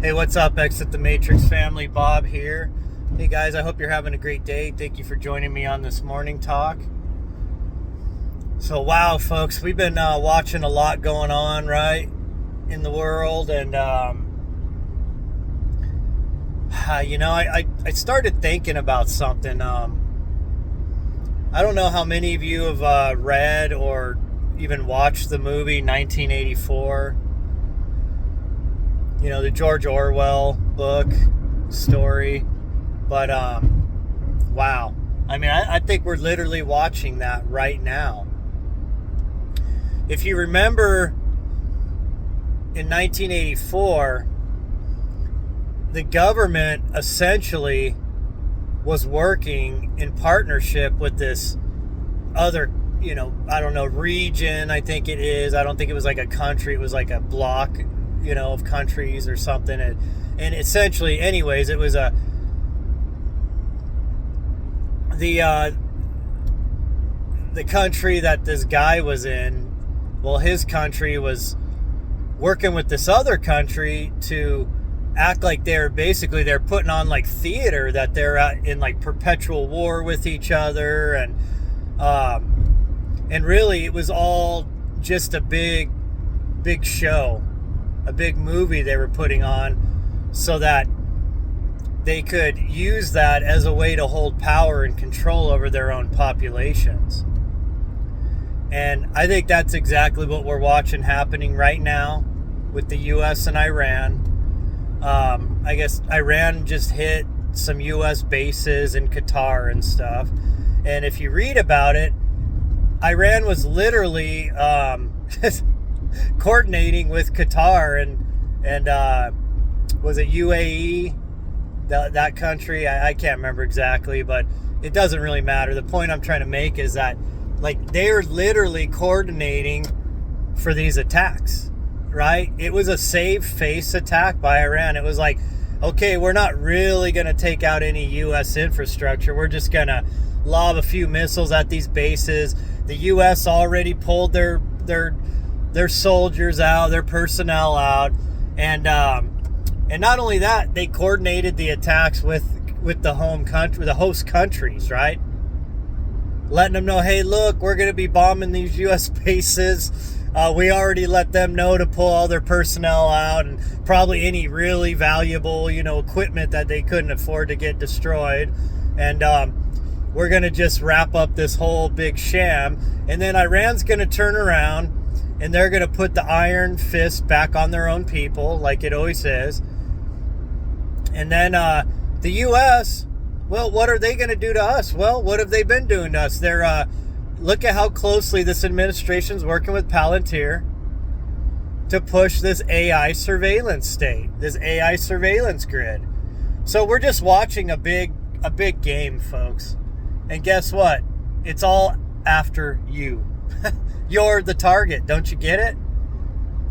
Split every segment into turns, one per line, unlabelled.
Hey, what's up, Exit the Matrix family? Bob here. Hey guys, I hope you're having a great day. Thank you for joining me on this morning talk. So, wow, folks, we've been watching a lot going on, right, in the world. And, I started thinking about something. I don't know how many of you have read or even watched the movie 1984. You know, the George Orwell book story. But, wow. I mean, I think we're literally watching that right now. If you remember, in 1984, the government essentially was working in partnership with this other, I don't know, region, I think it is. I don't think it was like a country. It was like a block, of countries or something. And essentially, anyways, it was the country that this guy was in. Well, his country was working with this other country to act like they're putting on like theater, that they're in like perpetual war with each other. And really it was all just a big show, a big movie they were putting on so that they could use that as a way to hold power and control over their own populations. And I think that's exactly what we're watching happening right now with the U.S. and Iran. I guess Iran just hit some U.S. bases in Qatar and stuff. And if you read about it, Iran was literally coordinating with Qatar and was it UAE, that country? I can't remember exactly, but it doesn't really matter. The point I'm trying to make is that like they're literally coordinating for these attacks, right? It was a save face attack by Iran. It was like, okay, we're not really going to take out any U.S. infrastructure. We're just going to lob a few missiles at these bases. The U.S. already pulled their soldiers out, their personnel out, and not only that, they coordinated the attacks with the home country, the host countries, right? Letting them know, hey, look, we're going to be bombing these U.S. bases. We already let them know to pull all their personnel out and probably any really valuable, equipment that they couldn't afford to get destroyed. And we're going to just wrap up this whole big sham. And then Iran's going to turn around and they're going to put the iron fist back on their own people, like it always is. And then the U.S., well, what are they going to do to us? Well, what have they been doing to us? They're look at how closely this administration's working with Palantir to push this AI surveillance state, this AI surveillance grid. So we're just watching a big game, folks. And guess what? It's all after you. You're the target. Don't you get it?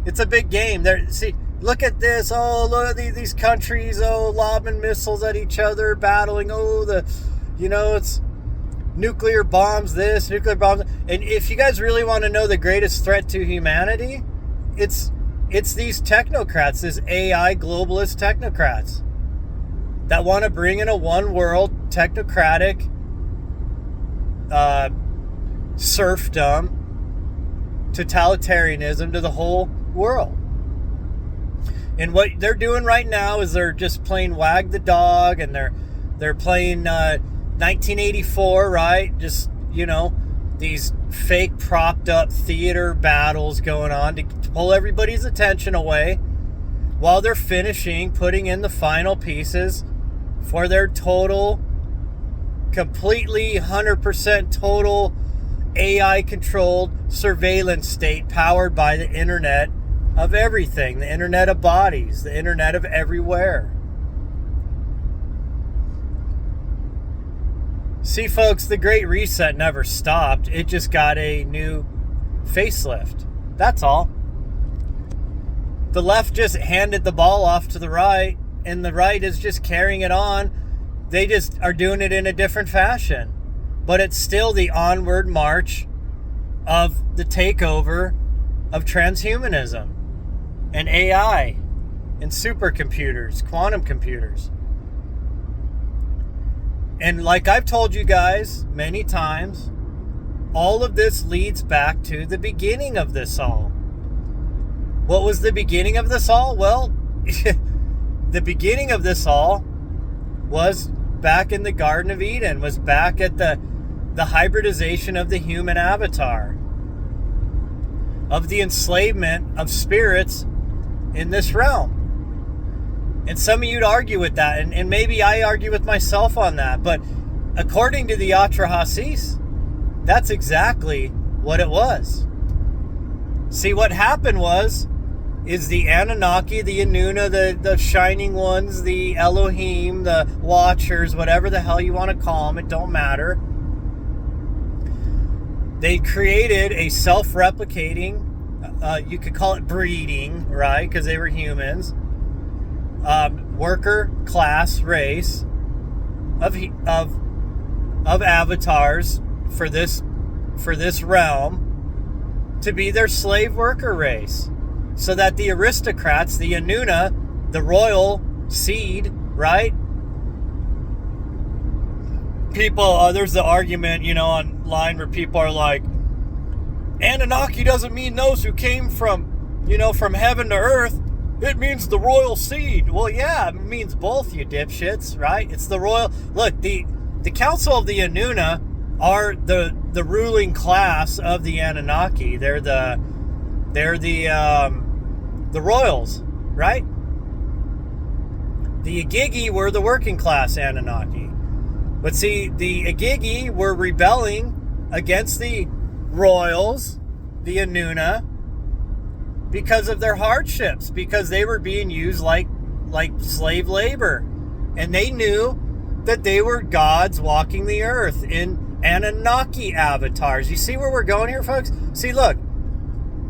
It's a big game. See, look at this. Oh, look at these countries. Oh, lobbing missiles at each other, battling. Oh, it's nuclear bombs this, nuclear bombs. And if you guys really want to know the greatest threat to humanity, it's these technocrats, these AI globalist technocrats that want to bring in a one world technocratic serfdom, totalitarianism to the whole world. And what they're doing right now is they're just playing wag the dog, and they're playing 1984, right? Just, these fake propped up theater battles going on to pull everybody's attention away while they're putting in the final pieces for their total, completely 100% total AI controlled surveillance state powered by the internet of everything, the internet of bodies, the internet of everywhere. See, folks, the Great Reset never stopped. It just got a new facelift. That's all. The left just handed the ball off to the right, and the right is just carrying it on. They just are doing it in a different fashion. But it's still the onward march of the takeover of transhumanism and AI and supercomputers, quantum computers. And like I've told you guys many times, all of this leads back to the beginning of this all. What was the beginning of this all? Well, the beginning of this all was back in the Garden of Eden, was back at the hybridization of the human avatar, of the enslavement of spirits in this realm. And some of you'd argue with that, and maybe I argue with myself on that, but according to the Atrahasis, that's exactly what it was. See, what happened is the Anunnaki, the Anuna, the Shining Ones, the Elohim, the Watchers, whatever the hell you want to call them, it don't matter. They created a self-replicating, you could call it breeding, right? Because they were humans. Worker class race of avatars for this realm to be their slave worker race, so that the aristocrats, the Anuna, the royal seed, right? People, there's the argument, online where people are like, Anunnaki doesn't mean those who came from heaven to earth. It means the royal seed. Well, yeah, it means both, you dipshits, right? It's the royal. Look, the Council of the Anuna are the ruling class of the Anunnaki. They're the royals, right? The Igigi were the working class Anunnaki. But see, the Igigi were rebelling against the royals, the Anuna, because of their hardships, because they were being used like slave labor. And they knew that they were gods walking the earth in Anunnaki avatars. You see where we're going here, folks? See, look,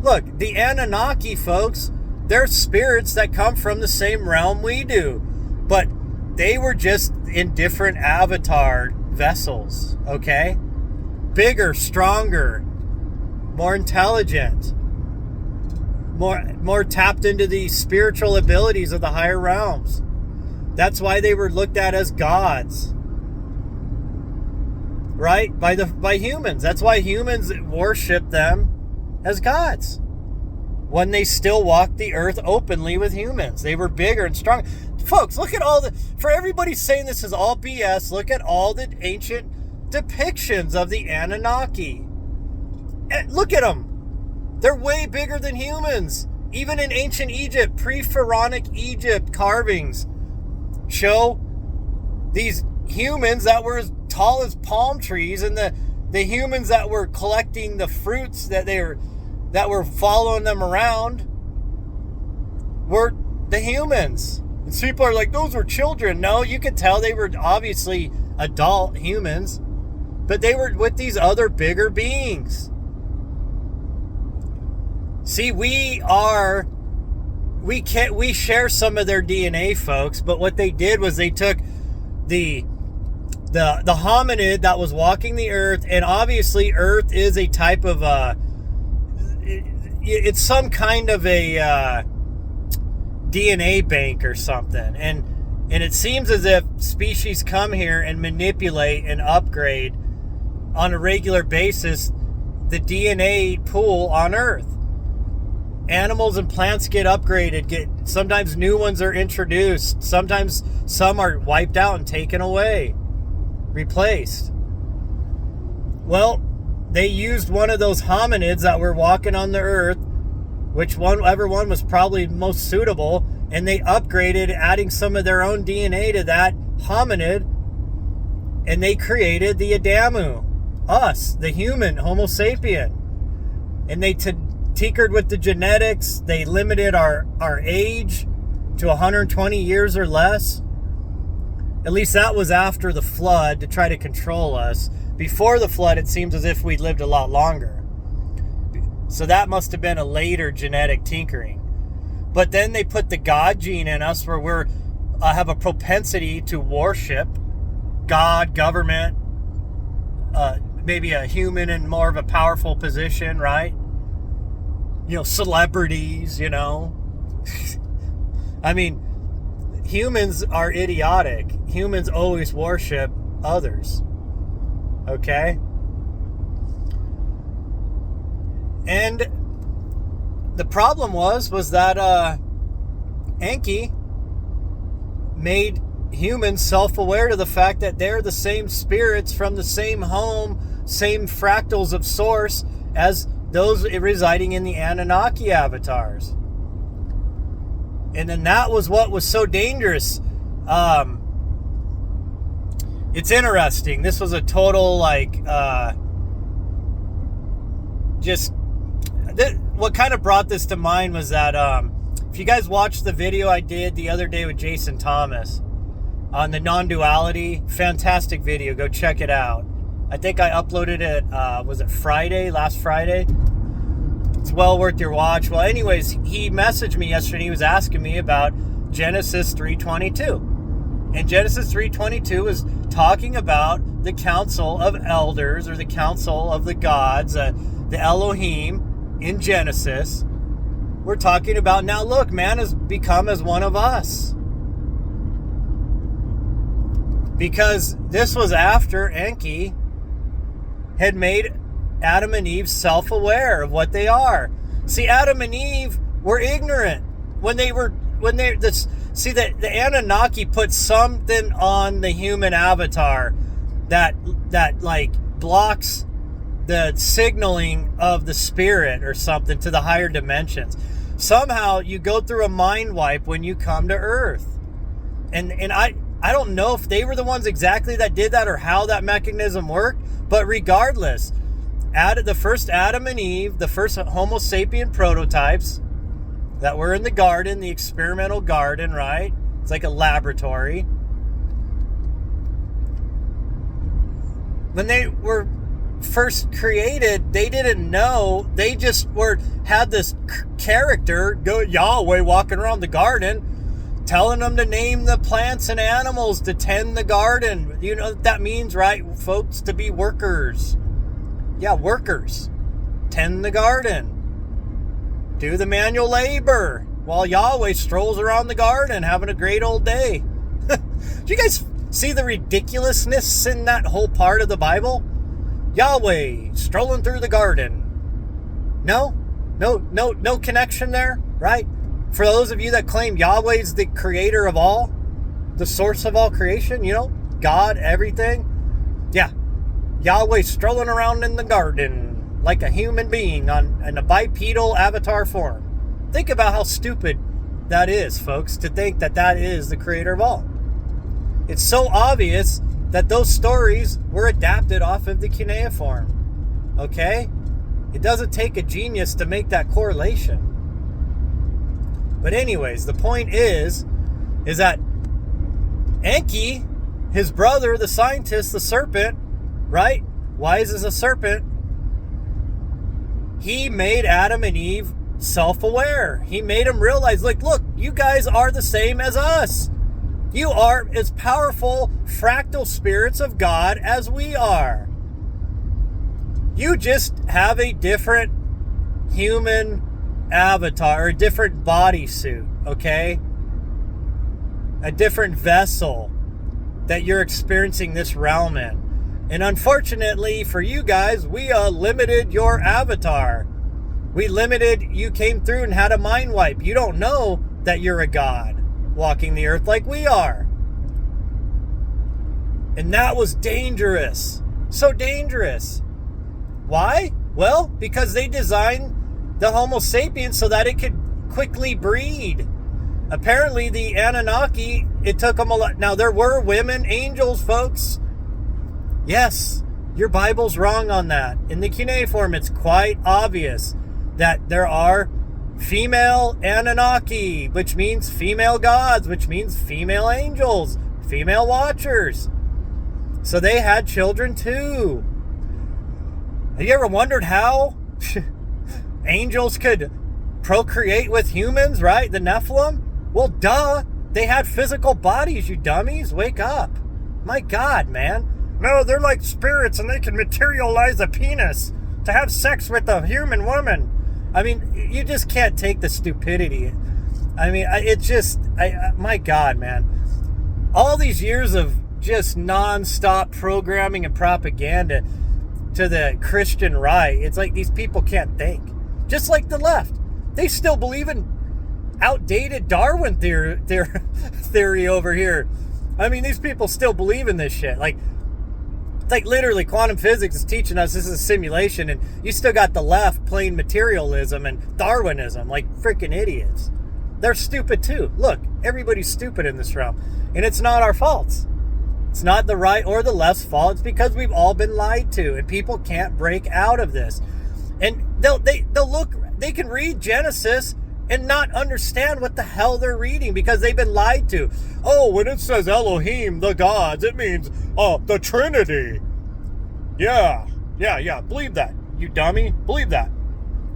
the Anunnaki, folks, they're spirits that come from the same realm we do, but they were just in different avatar vessels, okay? Bigger, stronger, more intelligent, more tapped into the spiritual abilities of the higher realms. That's why they were looked at as gods, right? By humans. That's why humans worship them as gods, when they still walked the earth openly with humans. They were bigger and stronger. Folks, look at for everybody saying this is all BS, look at all the ancient depictions of the Anunnaki. And look at them. They're way bigger than humans. Even in ancient Egypt, pre-pharaonic Egypt carvings show these humans that were as tall as palm trees, and the humans that were collecting the fruits that were following them around were the humans. And people are like, those were children. No, you could tell they were obviously adult humans, but they were with these other bigger beings. See, we share some of their DNA, folks, but what they did was they took the hominid that was walking the earth, and obviously earth is a type of it's some kind of a DNA bank or something, and it seems as if species come here and manipulate and upgrade on a regular basis the DNA pool on earth. Animals and plants get upgraded, sometimes new ones are introduced, sometimes some are wiped out and taken away, replaced. Well, they used one of those hominids that were walking on the earth, whichever one was probably most suitable, and they upgraded, adding some of their own DNA to that hominid, and they created the Adamu, us, the human, Homo sapien. And they tinkered with the genetics. They limited our age to 120 years or less. At least that was after the flood, to try to control us. Before the flood, it seems as if we lived a lot longer. So that must have been a later genetic tinkering. But then they put the God gene in us, where we're have a propensity to worship God, government, maybe a human in more of a powerful position, right? Celebrities, I I mean, humans are idiotic. Humans always worship others. Okay? And the problem was that Enki made humans self-aware to the fact that they're the same spirits from the same home, same fractals of source as those residing in the Anunnaki avatars. And then that was what was so dangerous. It's interesting. This was a total, what kind of brought this to mind was that, if you guys watched the video I did the other day with Jason Thomas on the non-duality, fantastic video. Go check it out. I think I uploaded it, was it Friday, last Friday? It's well worth your watch. Well, anyways, he messaged me yesterday. He was asking me about Genesis 3:22. And Genesis 3:22 is talking about the council of elders, or the council of the gods, the Elohim in Genesis. We're talking about, now look, man has become as one of us. Because this was after Enki had made Adam and Eve self-aware of what they are. See, Adam and Eve were ignorant the Anunnaki put something on the human avatar that blocks the signaling of the spirit or something to the higher dimensions. Somehow you go through a mind wipe when you come to Earth. And I don't know if they were the ones exactly that did that or how that mechanism worked, but regardless, the first Adam and Eve, the first Homo sapien prototypes that were in the garden, the experimental garden, right? It's like a laboratory. When they were first created, they didn't know. They just had this character, Yahweh, walking around the garden, telling them to name the plants and animals, to tend the garden. You know what that means, right, folks? To be workers. Yeah, workers. Tend the garden. Do the manual labor while Yahweh strolls around the garden having a great old day. Do you guys see the ridiculousness in that whole part of the Bible? Yahweh strolling through the garden. No connection there, right? For those of you that claim Yahweh's the creator of all, the source of all creation, God, everything. Yeah, Yahweh strolling around in the garden like a human being in a bipedal avatar form. Think about how stupid that is, folks, to think that that is the creator of all. It's so obvious that those stories were adapted off of the cuneiform. Okay? It doesn't take a genius to make that correlation. But anyways, the point is that Enki, his brother, the scientist, the serpent, right? Wise as a serpent. He made Adam and Eve self-aware. He made them realize, look, you guys are the same as us. You are as powerful fractal spirits of God as we are. You just have a different human avatar, a different bodysuit, okay? A different vessel that you're experiencing this realm in. And unfortunately for you guys, we limited your avatar. You came through and had a mind wipe. You don't know that you're a god walking the earth like we are. And that was dangerous. So dangerous. Why? Well, because they designed the Homo sapiens so that it could quickly breed. Apparently the Anunnaki, it took them a lot. Now there were women angels, folks. Yes, your Bible's wrong on that. In the cuneiform, it's quite obvious that there are female Anunnaki, which means female gods, which means female angels, female watchers. So they had children too. Have you ever wondered how angels could procreate with humans, right? The Nephilim? Well, duh. They had physical bodies, you dummies. Wake up. My God, man. No, they're like spirits and they can materialize a penis to have sex with a human woman. I mean, you just can't take the stupidity. I mean, it's just, my God, man. All these years of just nonstop programming and propaganda to the Christian right, it's like these people can't think. Just like the left. They still believe in outdated Darwin theory over here. I mean, these people still believe in this shit. Like, it's like literally quantum physics is teaching us this is a simulation, and you still got the left playing materialism and Darwinism like freaking idiots. They're stupid too. Look, everybody's stupid in this realm. And it's not our faults. It's not the right or the left's fault. It's because we've all been lied to, and people can't break out of this. And they'll look, they can read Genesis and not understand what the hell they're reading because they've been lied to. Oh, when it says Elohim, the gods, it means, the Trinity. Yeah. Believe that, you dummy. Believe that.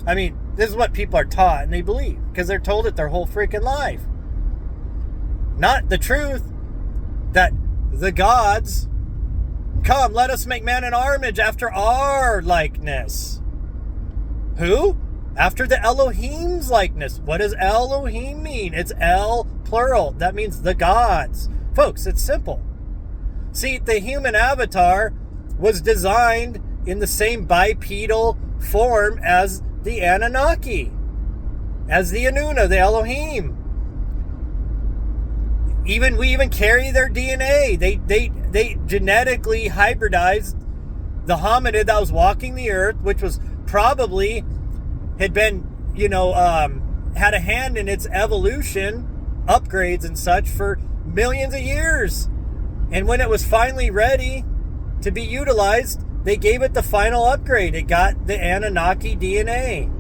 I mean, this is what people are taught and they believe because they're told it their whole freaking life. Not the truth that the gods, come, let us make man in our image after our likeness. Who? After the Elohim's likeness. What does Elohim mean? It's El plural. That means the gods. Folks, it's simple. See, the human avatar was designed in the same bipedal form as the Anunnaki, as the Anunna, the Elohim. We even carry their DNA. They genetically hybridized the hominid that was walking the earth, which was probably had been, had a hand in its evolution, upgrades and such for millions of years. And when it was finally ready to be utilized, they gave it the final upgrade. It got the Anunnaki DNA.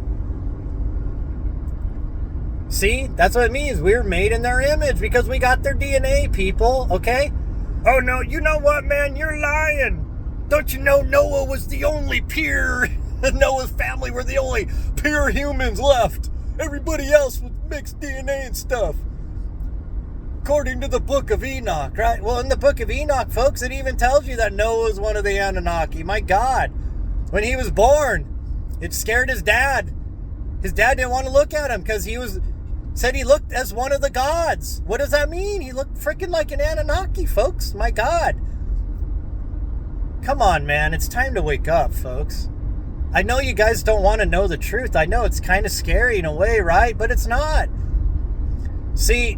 See, that's what it means. We're made in their image because we got their DNA, people, okay? Oh, no, you know what, man? You're lying. Don't you know Noah was the only pure... Noah's family were the only pure humans left. Everybody else was mixed DNA and stuff. According to the book of Enoch, right? Well, in the book of Enoch, folks, it even tells you that Noah was one of the Anunnaki. My God. When he was born, it scared his dad. His dad didn't want to look at him because said he looked as one of the gods. What does that mean? He looked freaking like an Anunnaki, folks. My God. Come on, man. It's time to wake up, folks. I know you guys don't want to know the truth. I know it's kind of scary in a way, right? But it's not. See,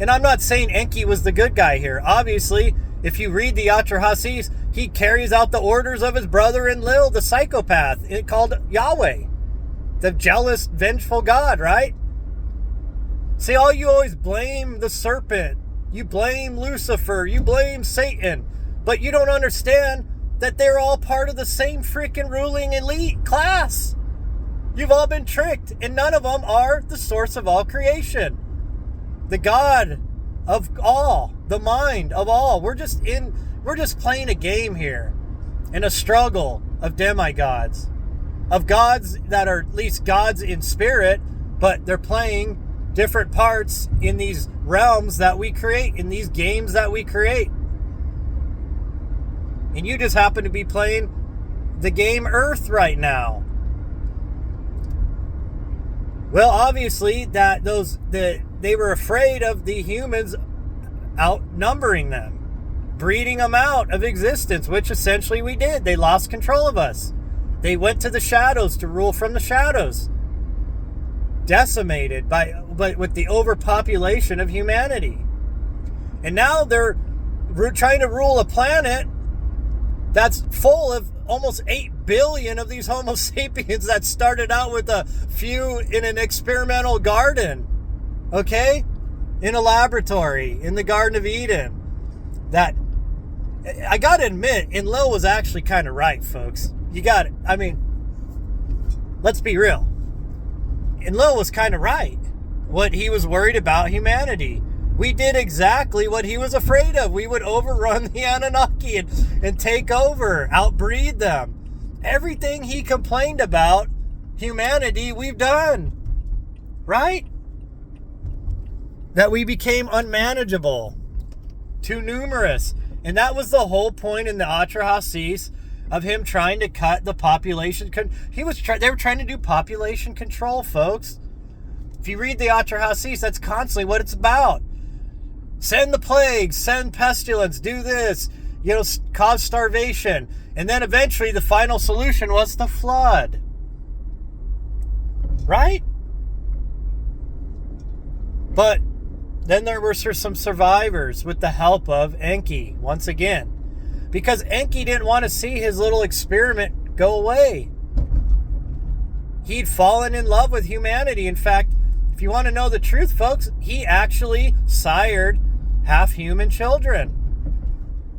and I'm not saying Enki was the good guy here. Obviously, if you read the Atrahasis, he carries out the orders of his brother Enlil, the psychopath, called Yahweh, the jealous, vengeful God, right? See, all you always blame the serpent. You blame Lucifer. You blame Satan. But you don't understand that they're all part of the same freaking ruling elite class. You've all been tricked, and none of them are the source of all creation. The God of all, the mind of all. We're just playing a game here in a struggle of demigods, of gods that are at least gods in spirit, but they're playing different parts in these realms that we create, in these games that we create. And you just happen to be playing the game Earth right now. Well, obviously that they were afraid of the humans outnumbering them, breeding them out of existence, which essentially we did. They lost control of us. They went to the shadows to rule from the shadows, decimated with the overpopulation of humanity. And now they're trying to rule a planet that's full of almost 8 billion of these Homo sapiens that started out with a few in an experimental garden, okay? In a laboratory, in the Garden of Eden. That, I gotta admit, Enlil was actually kind of right, folks. Let's be real. Enlil was kind of right. What he was worried about humanity. We did exactly what he was afraid of. We would overrun the Anunnaki and take over, outbreed them. Everything he complained about humanity, we've done. Right? That we became unmanageable, too numerous. And that was the whole point in the Atrahasis of him trying to cut the population. They were trying to do population control, folks. If you read the Atrahasis, that's constantly what it's about. Send the plagues, send pestilence, do this, cause starvation. And then eventually the final solution was the flood. Right? But then there were some survivors with the help of Enki, once again. Because Enki didn't want to see his little experiment go away. He'd fallen in love with humanity. In fact, if you want to know the truth, folks, he actually sired half-human children.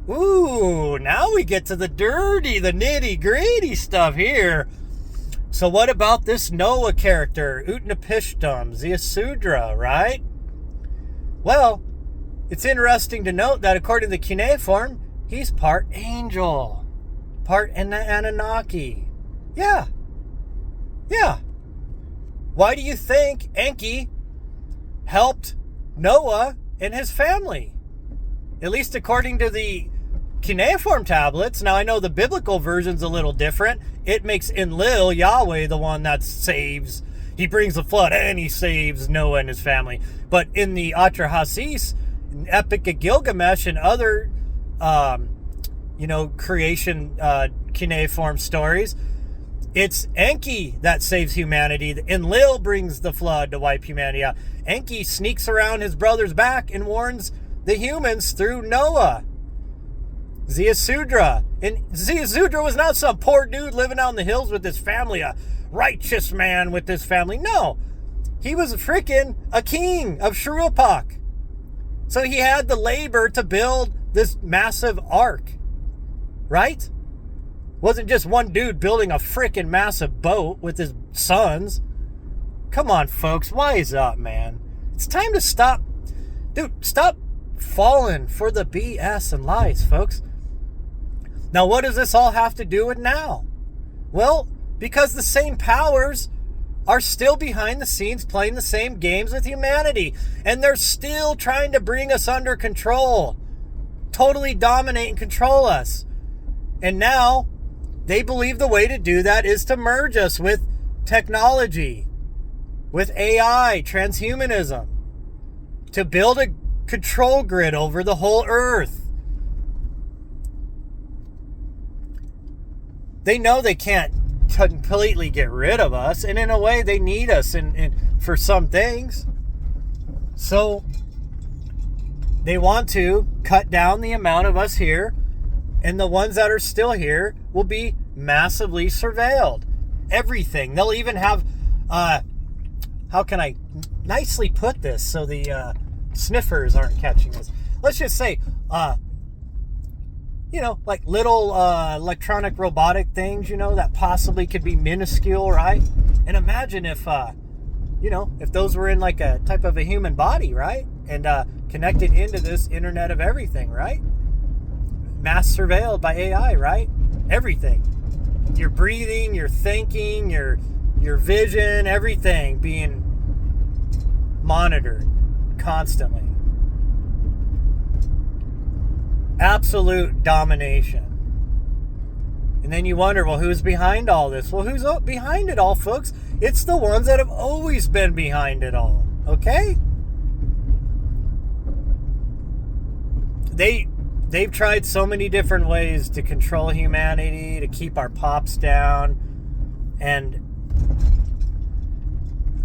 Ooh, now we get to the nitty-gritty stuff here. So what about this Noah character, Utnapishtim, Ziusudra, right? Well, it's interesting to note that according to the cuneiform, he's part angel, part Anunnaki. Yeah. Why do you think Enki helped Noah and his family? At least according to the cuneiform tablets. Now, I know the biblical version's a little different. It makes Enlil, Yahweh, the one that saves. He brings the flood and he saves Noah and his family. But in the Atrahasis, Epic of Gilgamesh, and other, creation cuneiform stories, it's Enki that saves humanity. Enlil brings the flood to wipe humanity out. Enki sneaks around his brother's back and warns the humans through Noah. Ziusudra. And Ziusudra was not some poor dude living out in the hills with his family, a righteous man with his family. No. He was freaking a king of Shrupak. So he had the labor to build this massive ark. Right? Wasn't just one dude building a freaking massive boat with his sons. Come on, folks. Wise up, man. It's time to stop. Dude, stop falling for the BS and lies, folks. Now, what does this all have to do with now? Well, because the same powers are still behind the scenes playing the same games with humanity. And they're still trying to bring us under control. Totally dominate and control us. And now they believe the way to do that is to merge us with technology, with AI, transhumanism, to build a control grid over the whole earth. They know they can't completely get rid of us, and in a way they need us for some things. So they want to cut down the amount of us here, and the ones that are still here will be massively surveilled. Everything. They'll even have, how can I nicely put this so the sniffers aren't catching this? Let's just say, like little electronic robotic things, that possibly could be minuscule, right? And imagine if, if those were in like a type of a human body, right? And connected into this Internet of Everything, right? Mass surveilled by AI, right? Everything. Your breathing, your thinking, your vision, everything being monitored constantly. Absolute domination. And then you wonder, well, who's behind all this? Well, who's behind it all, folks? It's the ones that have always been behind it all. Okay? They've tried so many different ways to control humanity, to keep our pops down, and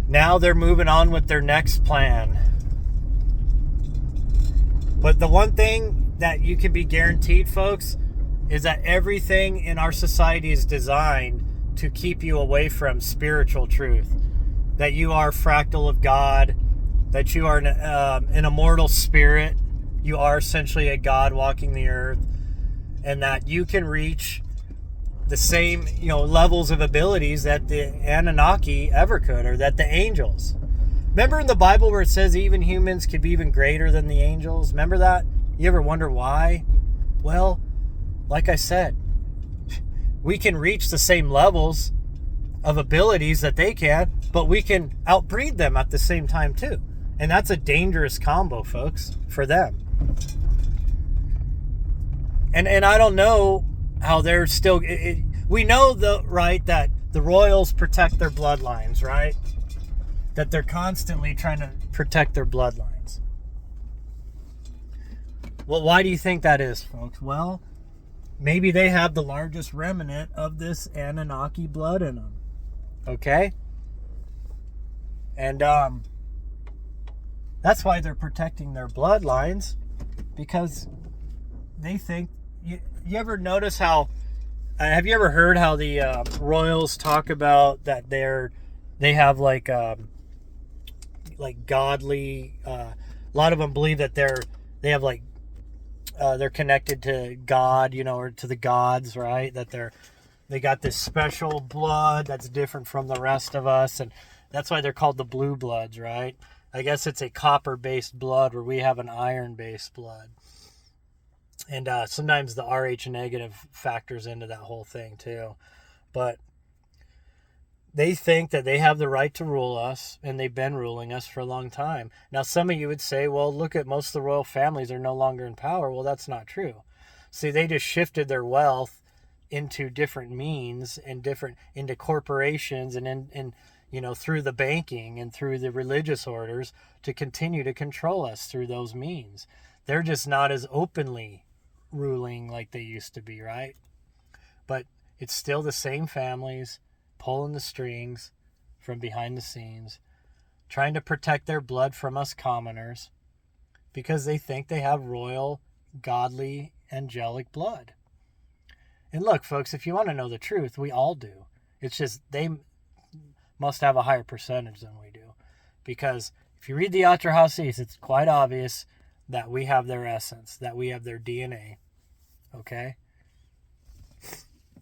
now they're moving on with their next plan. But the one thing that you can be guaranteed, folks, is that everything in our society is designed to keep you away from spiritual truth. That you are a fractal of God, that you are an immortal spirit. You are essentially a God walking the earth, and that you can reach the same, levels of abilities that the Anunnaki ever could, or that the angels. Remember in the Bible where it says even humans could be even greater than the angels? Remember that? You ever wonder why? Well, like I said, we can reach the same levels of abilities that they can, but we can outbreed them at the same time too. And that's a dangerous combo, folks, for them. And I don't know how they're still... we know, right, that the royals protect their bloodlines, right? that they're constantly trying to protect their bloodlines. Well, why do you think that is, folks? Well, maybe they have the largest remnant of this Anunnaki blood in them. Okay? And that's why they're protecting their bloodlines, because they think... You ever notice how... have you ever heard how the royals talk about that they have like godly... a lot of them believe that they have like... they're connected to God, or to the gods, right? That they got this special blood that's different from the rest of us, and that's why they're called the blue bloods, right? I guess it's a copper-based blood where we have an iron-based blood. And sometimes the Rh negative factors into that whole thing too. But they think that they have the right to rule us, and they've been ruling us for a long time. Now, some of you would say, well, look at most of the royal families are no longer in power. Well, that's not true. See, they just shifted their wealth into different means and into corporations and through the banking and through the religious orders to continue to control us through those means. They're just not as openly ruling like they used to be, right? But it's still the same families pulling the strings from behind the scenes, trying to protect their blood from us commoners, because they think they have royal, godly, angelic blood. And look, folks, if you want to know the truth, we all do. It's just they must have a higher percentage than we do. Because if you read the Atrahasis, it's quite obvious that we have their essence, that we have their DNA. Okay?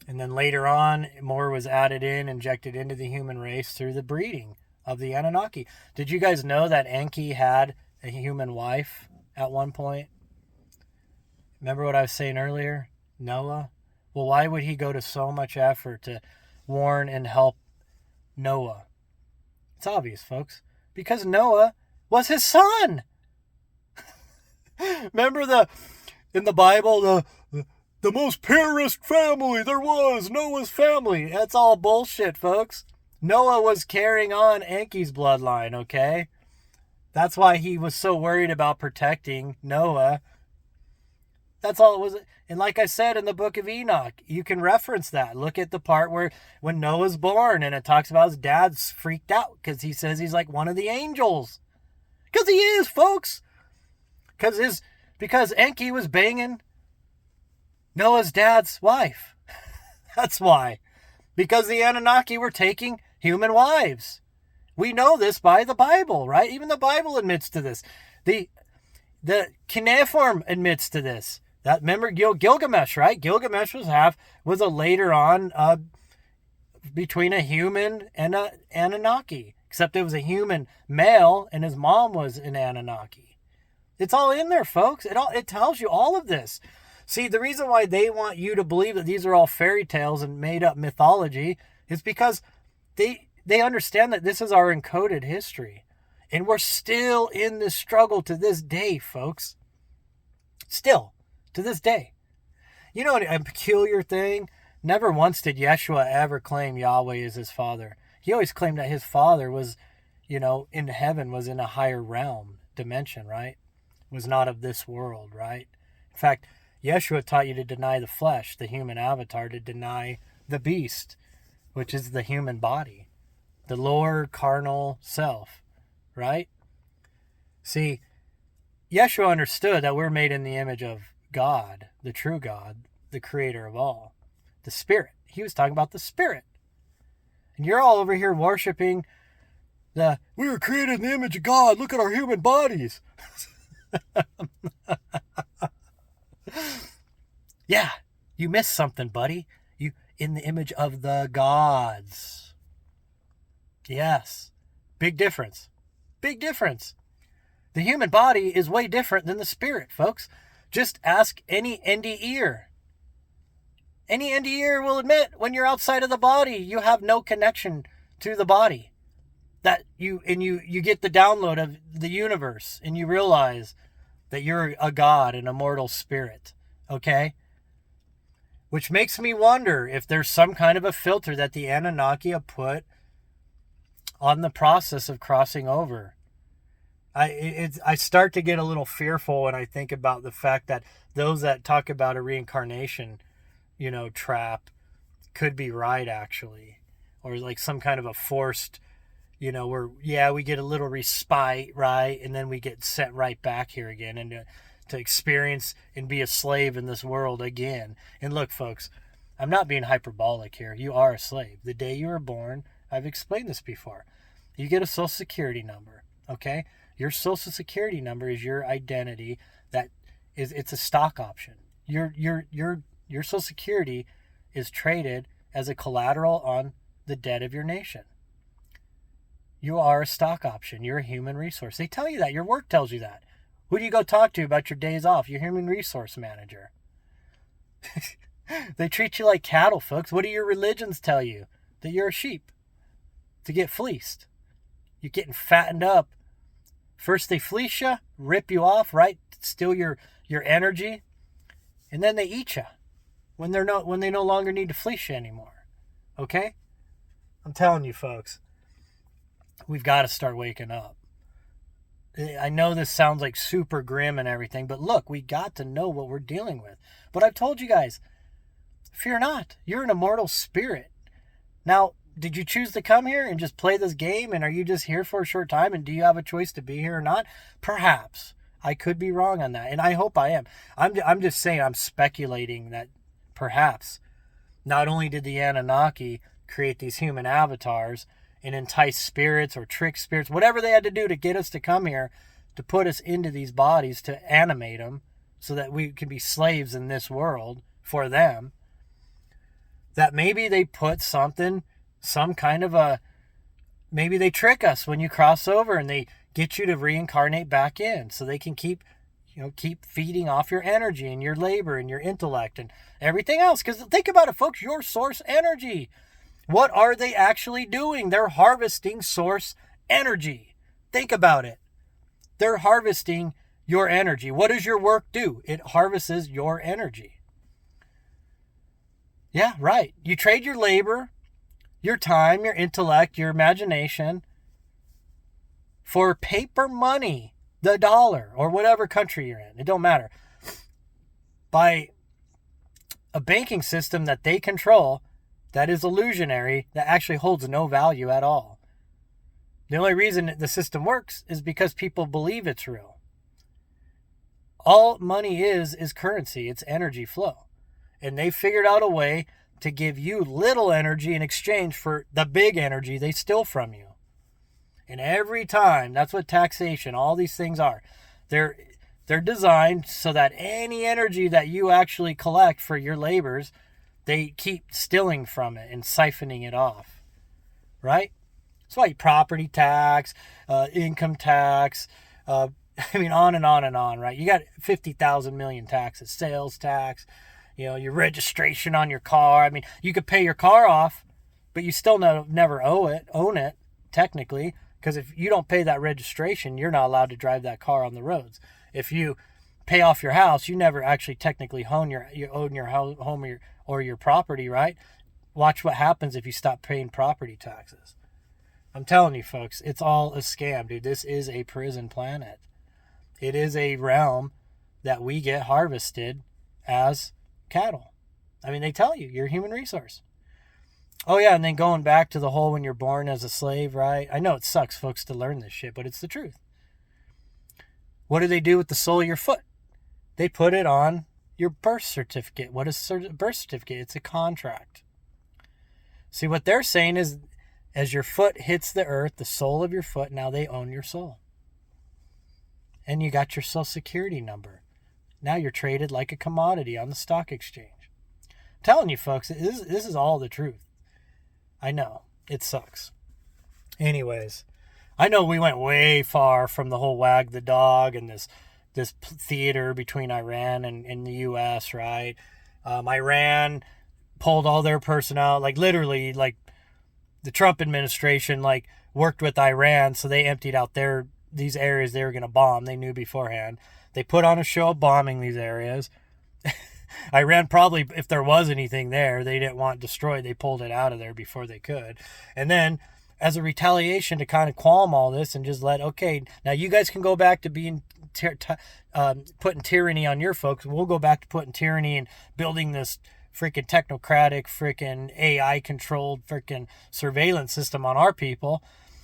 And then later on, more was added injected into the human race through the breeding of the Anunnaki. Did you guys know that Enki had a human wife at one point? Remember what I was saying earlier? Noah? Well, why would he go to so much effort to warn and help Noah? It's obvious, folks. Because Noah was his son. Remember in the Bible, the most purest family there was, Noah's family. That's all bullshit, folks. Noah was carrying on Enki's bloodline, okay? That's why he was so worried about protecting Noah. That's all it was. And like I said in the book of Enoch, you can reference that. Look at the part when Noah's born, and it talks about his dad's freaked out because he says he's like one of the angels. Because he is, folks. Because Enki was banging Noah's dad's wife. That's why. Because the Anunnaki were taking human wives. We know this by the Bible, right? Even the Bible admits to this. The cuneiform admits to this. That, remember Gilgamesh, right? Gilgamesh was a later on between a human and an Anunnaki. Except it was a human male and his mom was an Anunnaki. It's all in there, folks. It tells you all of this. See, the reason why they want you to believe that these are all fairy tales and made up mythology is because they understand that this is our encoded history. And we're still in this struggle to this day, folks. Still, to this day. You know, a peculiar thing? Never once did Yeshua ever claim Yahweh is his father. He always claimed that his father was, in heaven, was in a higher realm, dimension, right? Was not of this world, right? In fact, Yeshua taught you to deny the flesh, the human avatar, to deny the beast, which is the human body, the lower carnal self, right? See, Yeshua understood that we're made in the image of God, the true God, the creator of all, the Spirit. He was talking about the Spirit. And you're all over here worshiping we were created in the image of God, look at our human bodies. Yeah, you missed something, buddy. You in the image of the gods. Yes. Big difference. Big difference. The human body is way different than the spirit, folks. Just ask any NDEer. Any NDEer will admit when you're outside of the body, you have no connection to the body. That you get the download of the universe and you realize that you're a god, an immortal spirit. Okay? Which makes me wonder if there's some kind of a filter that the Anunnaki have put on the process of crossing over. I start to get a little fearful when I think about the fact that those that talk about a reincarnation, trap could be right, actually. Or like some kind of a forced, where, we get a little respite, right? And then we get sent right back here again and to experience and be a slave in this world again. And look, folks, I'm not being hyperbolic here. You are a slave. The day you were born, I've explained this before. You get a social security number, okay? Your social security number is your identity. It's a stock option. Your social security is traded as a collateral on the debt of your nation. You are a stock option. You're a human resource. They tell you that. Your work tells you that. Who do you go talk to about your days off? Your human resource manager. They treat you like cattle, folks. What do your religions tell you? That you're a sheep. To get fleeced. You're getting fattened up. First they fleece you, rip you off, right? Steal your energy. And then they eat you when they no longer need to fleece you anymore. Okay? I'm telling you, folks, we've got to start waking up. I know this sounds like super grim and everything, but look, we got to know what we're dealing with. But I've told you guys, fear not. You're an immortal spirit. Now, did you choose to come here and just play this game? And are you just here for a short time? And do you have a choice to be here or not? Perhaps. I could be wrong on that. And I hope I am. I'm just saying, I'm speculating that perhaps not only did the Anunnaki create these human avatars and entice spirits or trick spirits, whatever they had to do to get us to come here, to put us into these bodies, to animate them so that we can be slaves in this world for them, that maybe they put some kind of maybe they trick us when you cross over and they get you to reincarnate back in so they can keep feeding off your energy and your labor and your intellect and everything else. Because think about it, folks, your source energy. What are they actually doing? They're harvesting source energy. Think about it. They're harvesting your energy. What does your work do? It harvests your energy. Yeah, right. You trade your labor, your time, your intellect, your imagination for paper money, the dollar, or whatever country you're in. It don't matter. By a banking system that they control that is illusionary, that actually holds no value at all. The only reason the system works is because people believe it's real. All money is currency. It's energy flow. And they figured out a way to give you little energy in exchange for the big energy they steal from you. And every time, that's what taxation, all these things are. They're designed so that any energy that you actually collect for your labors, they keep stealing from it and siphoning it off. Right? That's why property tax, income tax, on and on and on, right? You got 50,000 million taxes, sales tax, your registration on your car. You could pay your car off, but you still never own it, technically, because if you don't pay that registration, you're not allowed to drive that car on the roads. If you pay off your house, you never actually technically own your home or your property, right? Watch what happens if you stop paying property taxes. I'm telling you, folks, it's all a scam, dude. This is a prison planet. It is a realm that we get harvested as cattle. They tell you, you're a human resource. Oh, yeah, and then going back to the whole when you're born as a slave, right? I know it sucks, folks, to learn this shit, but it's the truth. What do they do with the sole of your foot? They put it on your birth certificate. What is a birth certificate? It's a contract. See, what they're saying is, as your foot hits the earth, the sole of your foot, now they own your soul. And you got your social security number. Now you're traded like a commodity on the stock exchange. I'm telling you, folks, this is all the truth. I know. It sucks. Anyways, I know we went way far from the whole wag the dog and this theater between Iran and the U.S., right? Iran pulled all their personnel, literally, the Trump administration, worked with Iran, so they emptied out these areas they were going to bomb. They knew beforehand. They put on a show of bombing these areas. Iran probably, if there was anything there they didn't want destroyed, they pulled it out of there before they could. And then as a retaliation to kind of qualm all this and just okay, now you guys can go back to being putting tyranny on your folks. We'll go back to putting tyranny and building this freaking technocratic, freaking AI controlled freaking surveillance system on our people.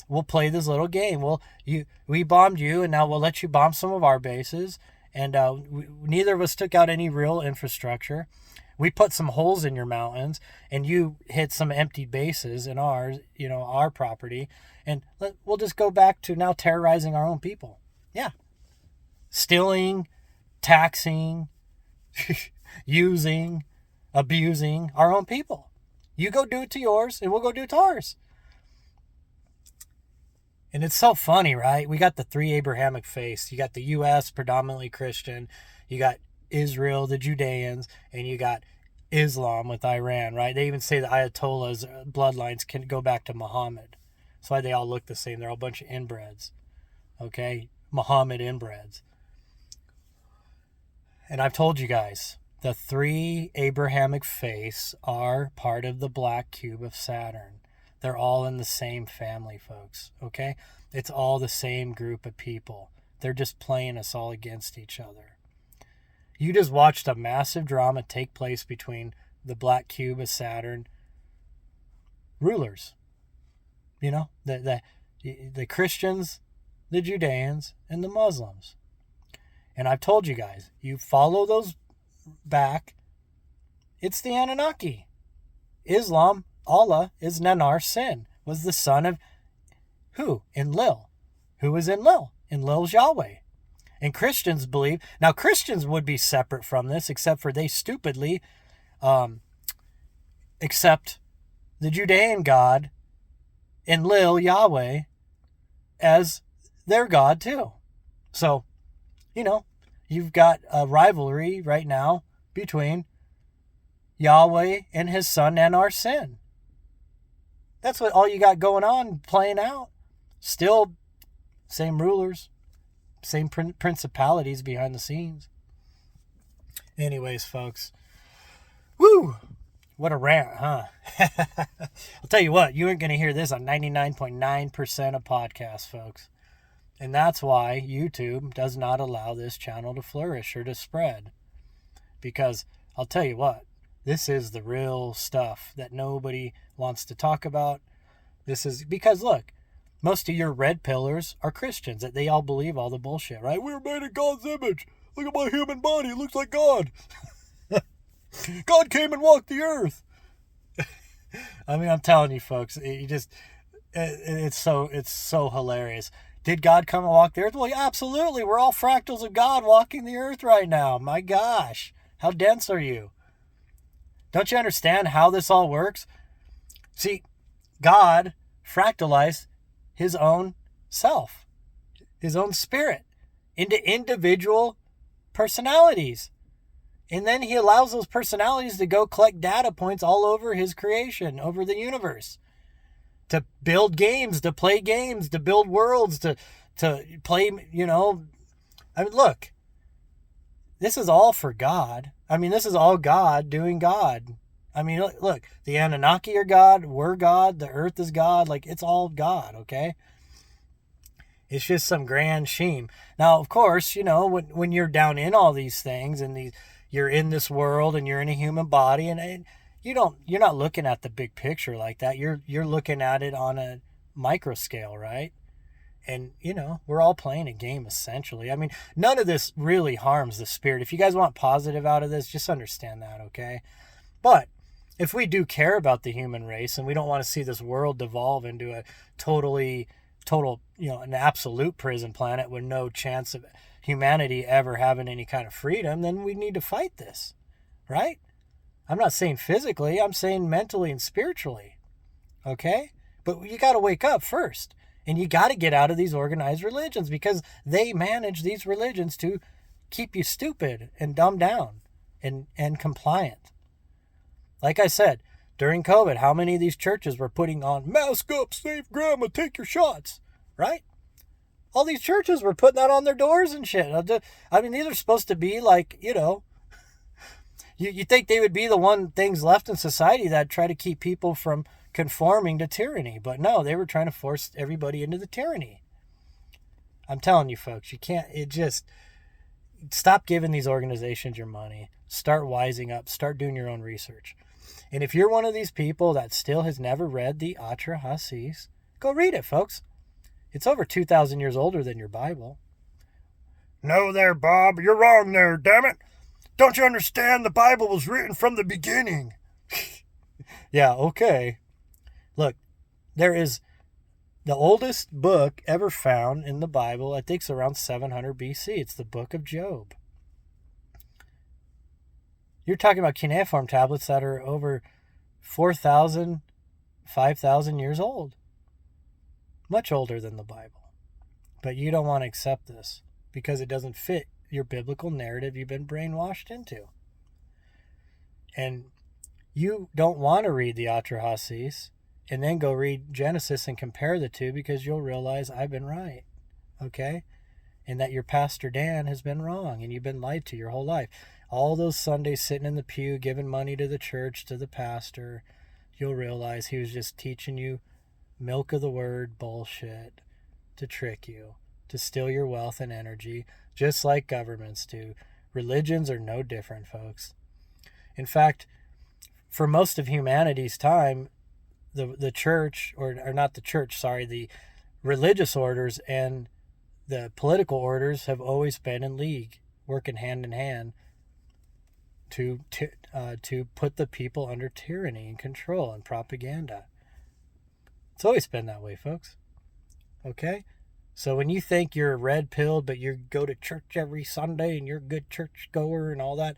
We'll play this little game. We bombed you, and now we'll let you bomb some of our bases. And neither of us took out any real infrastructure. We put some holes in your mountains, and you hit some empty bases in ours, our property. And we'll just go back to now terrorizing our own people. Yeah. Stealing, taxing, using, abusing our own people. You go do it to yours, and we'll go do it to ours. And it's so funny, right? We got the three Abrahamic faiths. You got the U.S., predominantly Christian. You got Israel, the Judeans, and you got Islam with Iran, right? They even say the Ayatollah's bloodlines can go back to Muhammad. That's why they all look the same. They're all a bunch of inbreds. Okay? Muhammad inbreds. And I've told you guys, the three Abrahamic faiths are part of the black cube of Saturn. They're all in the same family, folks. Okay? It's all the same group of people. They're just playing us all against each other. You just watched a massive drama take place between the black cube of Saturn rulers. The Christians, the Judeans, and the Muslims. And I've told you guys, you follow those back, it's the Anunnaki. Islam, Allah is Nanar Sin, was the son of who? Enlil. Who was Enlil? Enlil's Yahweh. And Christians believe, now Christians would be separate from this, except for they stupidly accept the Judean God, Enlil, Yahweh, as their God too. So, you've got a rivalry right now between Yahweh and his son Nanar Sin. That's what all you got going on, playing out. Still, same rulers, same principalities behind the scenes. Anyways, folks. Woo! What a rant, huh? I'll tell you what, you ain't going to hear this on 99.9% of podcasts, folks. And that's why YouTube does not allow this channel to flourish or to spread. Because I'll tell you what, this is the real stuff that nobody wants to talk about. This is because, look, most of your red pillars are Christians. That they all believe all the bullshit, right? We're made in God's image. Look at my human body. It looks like God. God came and walked the earth. I mean, I'm telling you, folks, it's so hilarious. Did God come and walk the earth? Well, yeah, absolutely. We're all fractals of God walking the earth right now. My gosh. How dense are you? Don't you understand how this all works? See, God fractalized his own self, his own spirit, into individual personalities. And then he allows those personalities to go collect data points all over his creation, over the universe. To build games, to play games, to build worlds, to play, I mean, look, this is all for God. I mean, this is all God doing God. I mean, look, the Anunnaki are God, we're God, the earth is God, like, it's all God, okay? It's just some grand scheme. Now, of course, when you're down in all these things and you're in this world and you're in a human body and you're not looking at the big picture like that. You're looking at it on a micro scale, right? And, we're all playing a game, essentially. I mean, none of this really harms the spirit. If you guys want positive out of this, just understand that, okay? But if we do care about the human race and we don't want to see this world devolve into a total, an absolute prison planet with no chance of humanity ever having any kind of freedom, then we need to fight this, right? I'm not saying physically, I'm saying mentally and spiritually, okay? But you got to wake up first. And you got to get out of these organized religions because they manage these religions to keep you stupid and dumbed down and compliant. Like I said, during COVID, how many of these churches were putting on mask up, save grandma, take your shots, right? All these churches were putting that on their doors and shit. I mean, these are supposed to be like, you think they would be the one things left in society that try to keep people from conforming to tyranny. But no, they were trying to force everybody into the tyranny. I'm telling you, folks, you can't, stop giving these organizations your money. Start wising up. Start doing your own research. And if you're one of these people that still has never read the Atrahasis, go read it, folks. It's over 2,000 years older than your Bible.
No there, Bob. You're wrong there, damn it. Don't you understand? The Bible was written from the beginning.
Yeah, okay. Look, there is the oldest book ever found in the Bible. I think it's around 700 BC. It's the book of Job. You're talking about cuneiform tablets that are over 4,000, 5,000 years old. Much older than the Bible. But you don't want to accept this because it doesn't fit your biblical narrative you've been brainwashed into. And you don't want to read the Atrahasis and then go read Genesis and compare the two, because you'll realize I've been right, okay? And that your Pastor Dan has been wrong and you've been lied to your whole life. All those Sundays sitting in the pew giving money to the church, to the pastor, you'll realize he was just teaching you milk of the word bullshit to trick you, to steal your wealth and energy, just like governments do. Religions are no different, folks. In fact, for most of humanity's time, the church, or not the church, sorry, the religious orders and the political orders have always been in league, working hand in hand to put the people under tyranny and control and propaganda. It's always been that way, folks. Okay? So when you think you're red-pilled, but you go to church every Sunday and you're a good church goer and all that,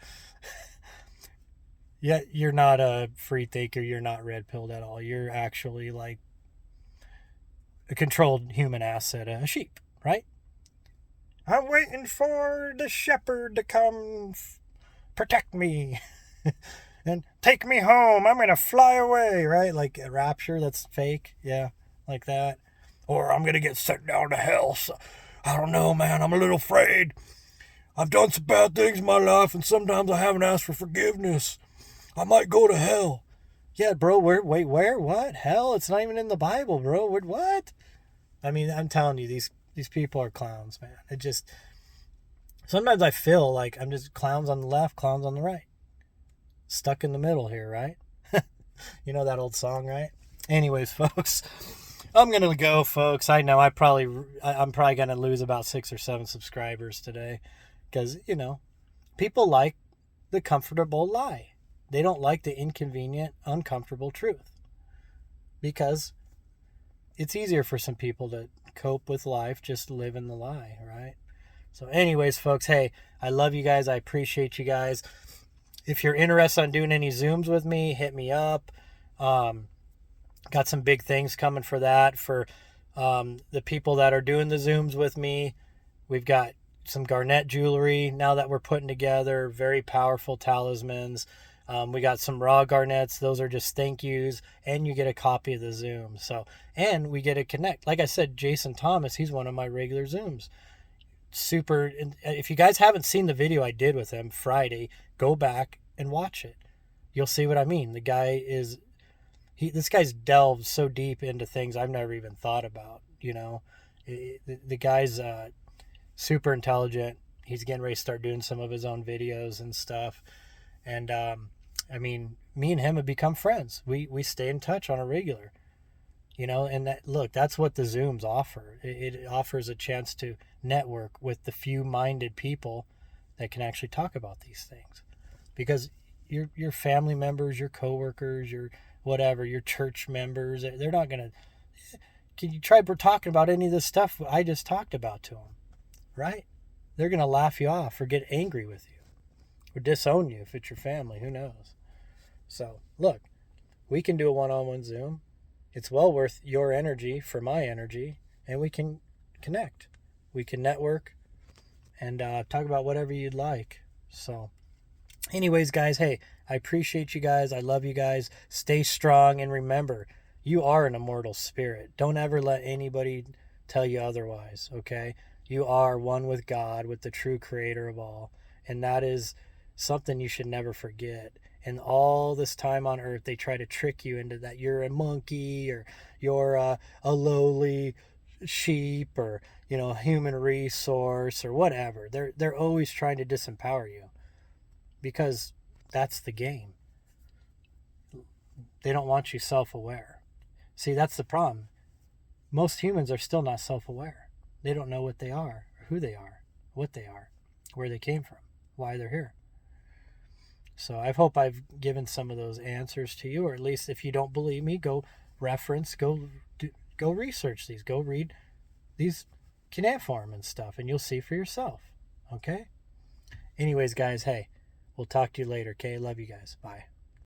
yet you're not a free thinker, you're not red-pilled at all. You're actually like a controlled human asset, a sheep, right?
I'm waiting for the shepherd to come protect me and take me home. I'm going to fly away,
right? Like a rapture that's fake. Yeah, like that.
Or I'm going to get sent down to hell. So, I don't know, man. I'm a little afraid. I've done some bad things in my life, and sometimes I haven't asked for forgiveness. I might go to hell.
Yeah, bro, where? What? Hell? It's not even in the Bible, bro. What? I mean, I'm telling you, these people are clowns, man. It just... Sometimes I feel like I'm just clowns on the left, clowns on the right. Stuck in the middle here, right? You know that old song, right? Anyways, folks, I'm going to go, folks. I know I'm probably going to lose about 6 or 7 subscribers today because, people like the comfortable lie. They don't like the inconvenient, uncomfortable truth because it's easier for some people to cope with life, just live in the lie, right? So anyways, folks, hey, I love you guys. I appreciate you guys. If you're interested in doing any Zooms with me, hit me up. Got some big things coming for that. For the people that are doing the Zooms with me, we've got some garnet jewelry now that we're putting together. Very powerful talismans. We got some raw garnets. Those are just thank yous. And you get a copy of the Zoom. And we get to connect. Like I said, Jason Thomas, he's one of my regular Zooms. Super. If you guys haven't seen the video I did with him Friday, go back and watch it. You'll see what I mean. The guy is... This guy's delved so deep into things I've never even thought about, The guy's super intelligent. He's getting ready to start doing some of his own videos and stuff. And, me and him have become friends. We stay in touch on a regular, and that's what the Zooms offer. It offers a chance to network with the few minded people that can actually talk about these things. Because your family members, your coworkers, your whatever, your church members, they're not going to... Can you try talking about any of this stuff I just talked about to them, right? They're going to laugh you off or get angry with you or disown you if it's your family. Who knows? So, look, we can do a one-on-one Zoom. It's well worth your energy for my energy, and we can connect. We can network and talk about whatever you'd like. So, anyways, guys, hey, I appreciate you guys. I love you guys. Stay strong, and remember, you are an immortal spirit. Don't ever let anybody tell you otherwise, okay? You are one with God, with the true creator of all, and that is something you should never forget. And all this time on Earth, they try to trick you into that you're a monkey, or you're a lowly sheep, or a human resource, or whatever. They're always trying to disempower you, because that's the game. They don't want you self-aware. See, that's the problem. Most humans are still not self-aware. They don't know what they are, or who they are, what they are, where they came from, why they're here. So I hope I've given some of those answers to you, or at least if you don't believe me, go reference, go research these, go read these cuneiform and stuff, and you'll see for yourself. Okay? Anyways, guys, hey, we'll talk to you later, okay? Love you guys. Bye.